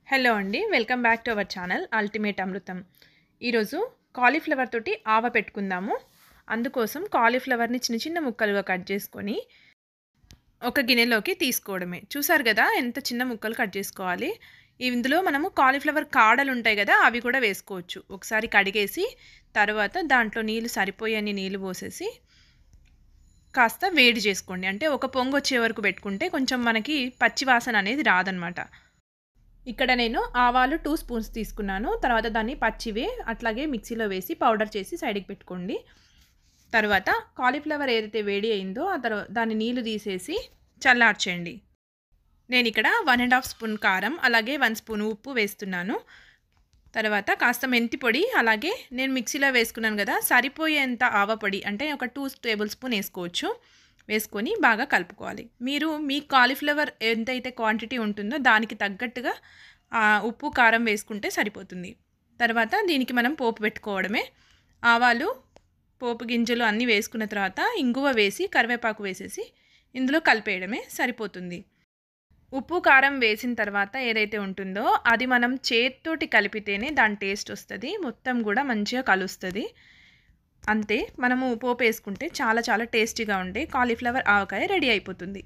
Hello అండి. Welcome back to our channel ultimate Amrutham. ఈరోజు cauliflower తోటి ఆవ పెట్టుకుందాము. అందుకోసం కాలీఫ్లవర్‌ని చిన్న చిన్న ముక్కలుగా కట్ చేసుకొని ఒక గిన్నెలోకి తీసుకోవడమే. చూసారు గదా! ఎంత చిన్న ముక్కలు కట్ చేసుకోవాలి. ఇందులో మనము కాలీఫ్లవర్ కాడలుంటాయి గదా! అవి కూడా వేసుకోవచ్చు. ఒకసారి కడిగేసి తర్వాత దాంట్లో నీళ్లు సరిపోయన్ని నీళ్లు పోసేసి కాస్త వేడి చేసుకోండి. అంటే ఒక పొంగొచ్చే వరకు పెట్టుకుంటే కొంచెం మనకి పచ్చి వాసన అనేది రాదనమాట. ఇక్కడ నేను ఆవాలు 2 స్పూన్స్ తీసుకున్నాను. తర్వాత దాన్ని పచ్చివే అట్లాగే మిక్సీలో వేసి పౌడర్ చేసి సైడ్‌కి పెట్టుకోండి. తర్వాత కాలీఫ్లవర్ ఏదైతే వేడి అయిందో దాని నీళ్లు తీసేసి చల్లార్చేయండి. నేనిక్కడ 1 ½ స్పూన్ కారం, అలాగే 1 స్పూన్ ఉప్పు వేస్తున్నాను. తర్వాత కాస్త మెంతి పొడి, అలాగే నేను మిక్సీలో వేసుకున్నాను గదా! సరిపోయేంత ఆవపొడి అంటే ఒక 2 టేబుల్ స్పూన్ ఏసుకోవచ్చు. వేసుకొని బాగా కలుపుకోవాలి. మీరు మీ కాలీఫ్లవర్ ఎంతైతే క్వాంటిటీ ఉంటుందో దానికి తగ్గట్టుగా ఉప్పు, కారం వేసుకుంటే సరిపోతుంది. తర్వాత దీనికి మనం పోపు పెట్టుకోవడమే. ఆవాలు, పోపు గింజలు అన్నీ వేసుకున్న తర్వాత ఇంగువ వేసి, కరివేపాకు వేసేసి ఇందులో కలిపేయడమే సరిపోతుంది. ఉప్పు, కారం వేసిన తర్వాత ఏదైతే ఉంటుందో అది మనం చేత్తోటి కలిపితేనే దాని టేస్ట్ వస్తది. మొత్తం గూడా మంచిగా కలుస్తది. అంతే. మనము పోపేసుకుంటే చాలా చాలా టేస్టీగా ఉండే కాలీఫ్లవర్ ఆవకాయ రెడీ అయిపోతుంది.